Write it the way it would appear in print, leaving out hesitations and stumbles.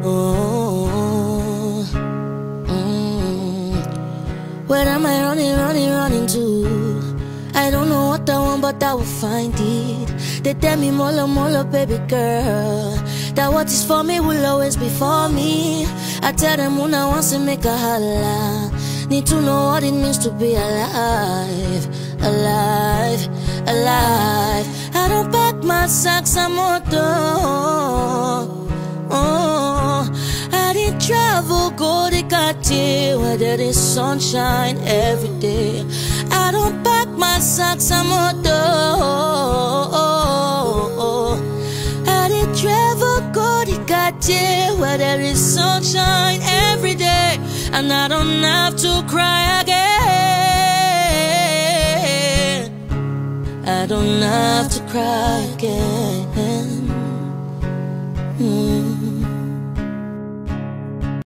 Oh, where am I running to? I don't know what I want, but I will find it. They tell me molo, baby girl, that what is for me will always be for me. I tell them when I want to make a holla, need to know what it means to be alive, alive, alive. I don't pack my socks, I'm I didn't travel, go to Cartier, where there is sunshine every day. I don't pack my socks, I'm I didn't travel, go to Cartier, where there is sunshine every day. And I don't have to cry again. I don't have to cry again.